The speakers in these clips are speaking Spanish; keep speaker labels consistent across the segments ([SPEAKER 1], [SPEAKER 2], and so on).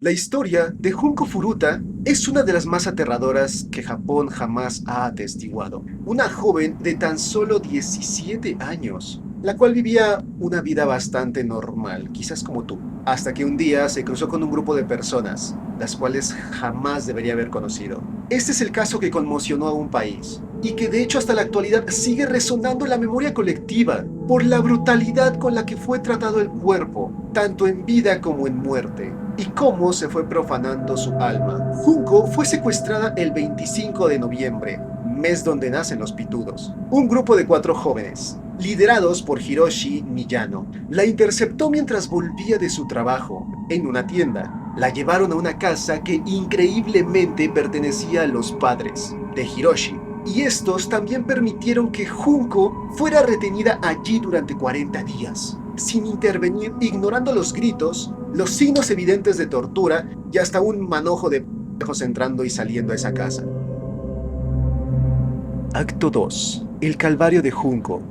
[SPEAKER 1] La historia de Junko Furuta es una de las más aterradoras que Japón jamás ha atestiguado. Una joven de tan solo 17 años, la cual vivía una vida bastante normal, quizás como tú, hasta que un día se cruzó con un grupo de personas, las cuales jamás debería haber conocido. Este es el caso que conmocionó a un país, y que de hecho hasta la actualidad sigue resonando en la memoria colectiva, por la brutalidad con la que fue tratado el cuerpo, tanto en vida como en muerte, y cómo se fue profanando su alma. Junko fue secuestrada el 25 de noviembre, mes donde nacen los pitudos. Un grupo de 4 jóvenes, liderados por Hiroshi Miyano, la interceptó mientras volvía de su trabajo en una tienda. La llevaron a una casa que increíblemente pertenecía a los padres de Hiroshi, y estos también permitieron que Junko fuera retenida allí durante 40 días, sin intervenir, ignorando los gritos, los signos evidentes de tortura y hasta un manojo de pendejos entrando y saliendo a esa casa. Acto 2. El calvario de Junko.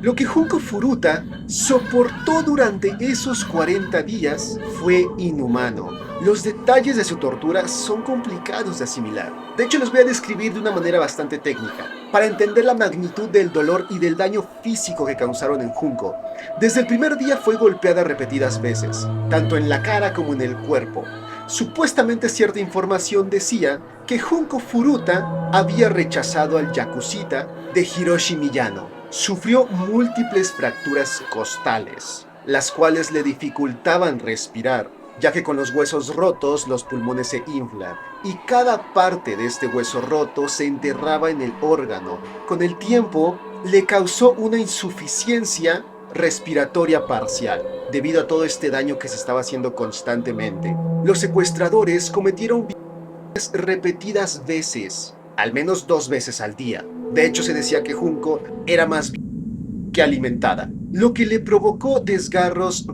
[SPEAKER 1] Lo que Junko Furuta soportó durante esos 40 días fue inhumano. Los detalles de su tortura son complicados de asimilar. De hecho, los voy a describir de una manera bastante técnica, para entender la magnitud del dolor y del daño físico que causaron en Junko. Desde el primer día fue golpeada repetidas veces, tanto en la cara como en el cuerpo. Supuestamente cierta información decía que Junko Furuta había rechazado al yakuza de Hiroshi Miyano. Sufrió múltiples fracturas costales, las cuales le dificultaban respirar, ya que con los huesos rotos los pulmones se inflan, y cada parte de este hueso roto se enterraba en el órgano. Con el tiempo, le causó una insuficiencia respiratoria parcial, debido a todo este daño que se estaba haciendo constantemente. Los secuestradores cometieron violaciones repetidas veces, al menos 2 veces al día. De hecho, se decía que Junko era más que alimentada, lo que le provocó desgarros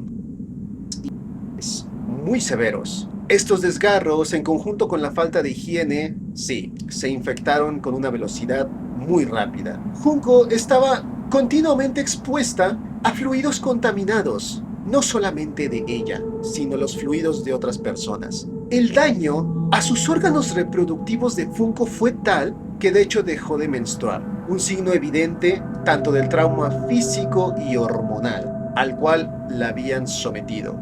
[SPEAKER 1] muy severos. Estos desgarros, en conjunto con la falta de higiene, sí, se infectaron con una velocidad muy rápida. Junko estaba continuamente expuesta a fluidos contaminados, no solamente de ella, sino los fluidos de otras personas. El daño a sus órganos reproductivos de Junko fue tal que de hecho dejó de menstruar, un signo evidente tanto del trauma físico y hormonal al cual la habían sometido.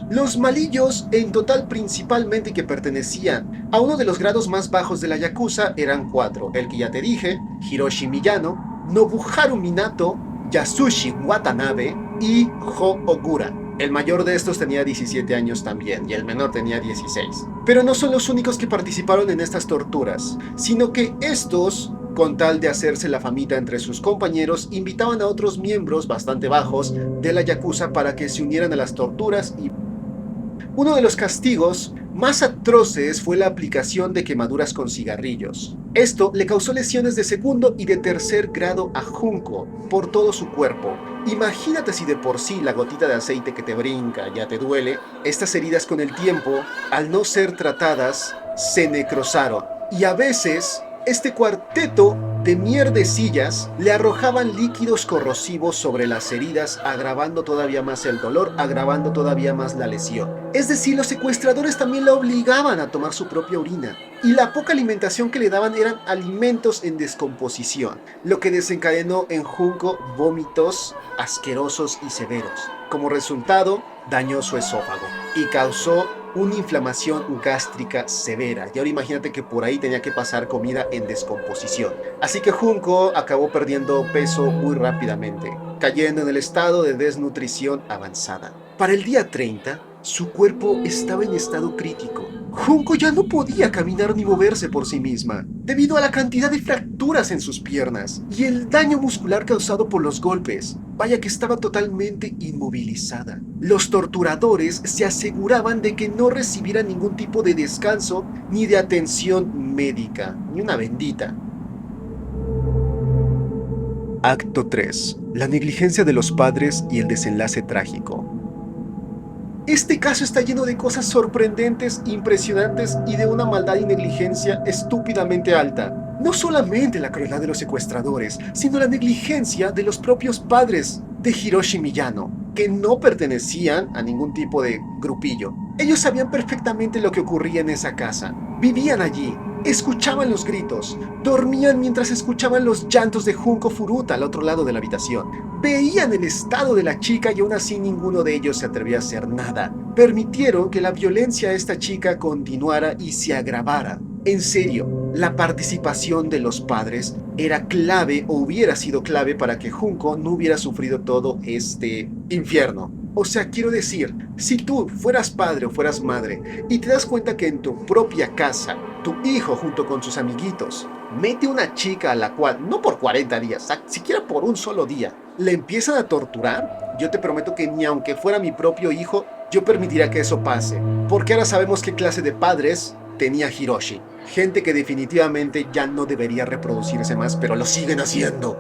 [SPEAKER 1] Los malillos, en total principalmente que pertenecían a uno de los grados más bajos de la yakuza, eran 4, el que ya te dije, Hiroshi Miyano, Nobuharu Minato, Yasushi Watanabe y Ho Ogura. El mayor de estos tenía 17 años también, y el menor tenía 16. Pero no son los únicos que participaron en estas torturas, sino que estos, con tal de hacerse la famita entre sus compañeros, invitaban a otros miembros bastante bajos de la yakuza para que se unieran a las torturas. Y uno de los castigos más atroces fue la aplicación de quemaduras con cigarrillos. Esto le causó lesiones de segundo y de tercer grado a Junko por todo su cuerpo. Imagínate si de por sí la gotita de aceite que te brinca ya te duele. Estas heridas con el tiempo, al no ser tratadas, se necrosaron. Y a veces, este cuarteto de mierdecillas le arrojaban líquidos corrosivos sobre las heridas, agravando todavía más el dolor, agravando todavía más la lesión. Es decir, los secuestradores también la obligaban a tomar su propia orina, y la poca alimentación que le daban eran alimentos en descomposición, lo que desencadenó en Junko vómitos asquerosos y severos. Como resultado, dañó su esófago y causó una inflamación gástrica severa. Y ahora imagínate que por ahí tenía que pasar comida en descomposición. Así que Junko acabó perdiendo peso muy rápidamente, cayendo en el estado de desnutrición avanzada. Para el día 30, su cuerpo estaba en estado crítico. Junko ya no podía caminar ni moverse por sí misma, debido a la cantidad de fracturas en sus piernas y el daño muscular causado por los golpes. Vaya que estaba totalmente inmovilizada. Los torturadores se aseguraban de que no recibiera ningún tipo de descanso ni de atención médica, ni una bendita. Acto 3. La negligencia de los padres y el desenlace trágico. Este caso está lleno de cosas sorprendentes, impresionantes y de una maldad y negligencia estúpidamente alta. No solamente la crueldad de los secuestradores, sino la negligencia de los propios padres de Hiroshi Miyano, que no pertenecían a ningún tipo de grupillo. Ellos sabían perfectamente lo que ocurría en esa casa. Vivían allí, escuchaban los gritos, dormían mientras escuchaban los llantos de Junko Furuta al otro lado de la habitación. Veían el estado de la chica y aún así ninguno de ellos se atrevía a hacer nada. Permitieron que la violencia a esta chica continuara y se agravara. En serio, la participación de los padres era clave o hubiera sido clave para que Junko no hubiera sufrido todo este infierno. O sea, quiero decir, si tú fueras padre o fueras madre y te das cuenta que en tu propia casa, tu hijo junto con sus amiguitos mete una chica a la cual, no por 40 días, siquiera por un solo día, le empiezan a torturar, yo te prometo que ni aunque fuera mi propio hijo, yo permitiría que eso pase. Porque ahora sabemos qué clase de padres tenía Hiroshi. Gente que definitivamente ya no debería reproducirse más, pero lo siguen haciendo.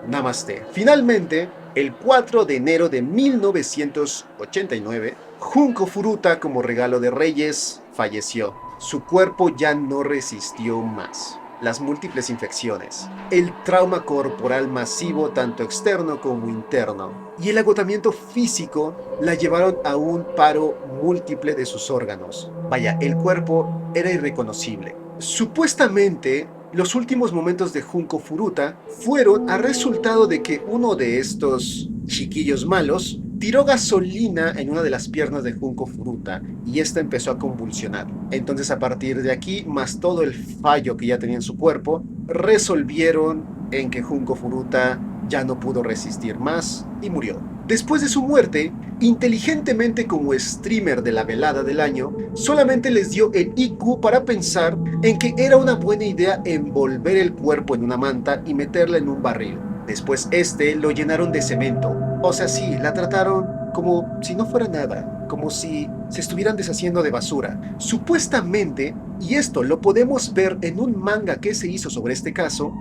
[SPEAKER 1] Namaste. Finalmente, el 4 de enero de 1989, Junko Furuta, como regalo de Reyes, falleció. Su cuerpo ya no resistió más. Las múltiples infecciones, el trauma corporal masivo tanto externo como interno y el agotamiento físico la llevaron a un paro múltiple de sus órganos. Vaya, el cuerpo era irreconocible. Supuestamente, los últimos momentos de Junko Furuta fueron a resultado de que uno de estos chiquillos malos tiró gasolina en una de las piernas de Junko Furuta y esta empezó a convulsionar. Entonces, a partir de aquí, más todo el fallo que ya tenía en su cuerpo, resolvieron en que Junko Furuta ya no pudo resistir más y murió. Después de su muerte, inteligentemente como streamer de la velada del año, solamente les dio el IQ para pensar en que era una buena idea envolver el cuerpo en una manta y meterla en un barril. Después lo llenaron de cemento. O sea, sí, la trataron como si no fuera nada, como si se estuvieran deshaciendo de basura. Supuestamente, y esto lo podemos ver en un manga que se hizo sobre este caso,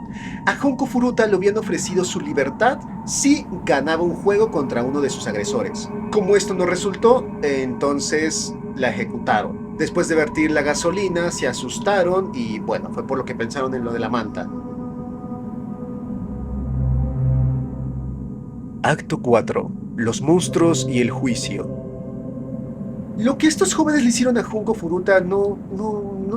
[SPEAKER 1] a Junko Furuta le habían ofrecido su libertad si ganaba un juego contra uno de sus agresores. Como esto no resultó, entonces la ejecutaron. Después de vertir la gasolina, se asustaron y bueno, fue por lo que pensaron en lo de la manta. Acto 4. Los monstruos y el juicio. Lo que estos jóvenes le hicieron a Junko Furuta no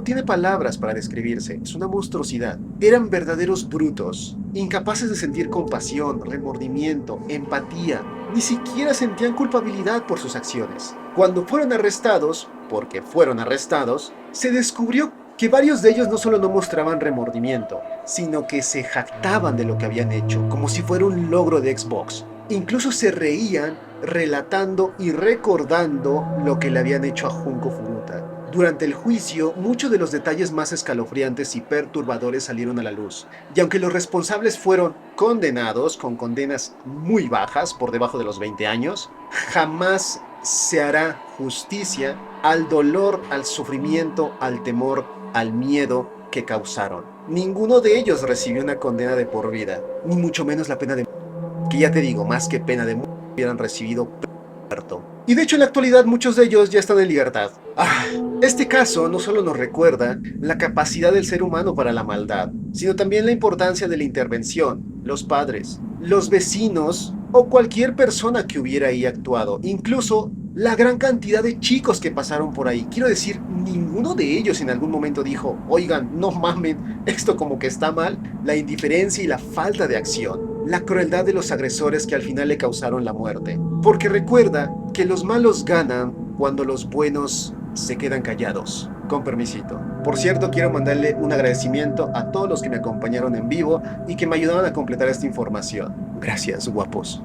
[SPEAKER 1] tiene palabras para describirse. Es una monstruosidad. Eran verdaderos brutos, incapaces de sentir compasión, remordimiento, empatía. Ni siquiera sentían culpabilidad por sus acciones. Cuando fueron arrestados, porque fueron arrestados, se descubrió que varios de ellos no solo no mostraban remordimiento, sino que se jactaban de lo que habían hecho, como si fuera un logro de Xbox. Incluso se reían relatando y recordando lo que le habían hecho a Junko Furuta. Durante el juicio, muchos de los detalles más escalofriantes y perturbadores salieron a la luz, y aunque los responsables fueron condenados con condenas muy bajas, por debajo de los 20 años, jamás se hará justicia al dolor, al sufrimiento, al temor, al miedo que causaron. Ninguno de ellos recibió una condena de por vida, ni mucho menos la pena de muerte, que ya te digo, más que pena de muerte, hubieran recibido muerto. Y de hecho en la actualidad muchos de ellos ya están en libertad. Este caso no solo nos recuerda la capacidad del ser humano para la maldad, sino también la importancia de la intervención, los padres, los vecinos o cualquier persona que hubiera ahí actuado, incluso la gran cantidad de chicos que pasaron por ahí. Quiero decir, ninguno de ellos en algún momento dijo, oigan, no mamen, esto como que está mal. La indiferencia y la falta de acción, la crueldad de los agresores que al final le causaron la muerte. Porque recuerda que los malos ganan cuando los buenos se quedan callados. Con permisito. Por cierto, quiero mandarle un agradecimiento a todos los que me acompañaron en vivo y que me ayudaron a completar esta información. Gracias, guapos.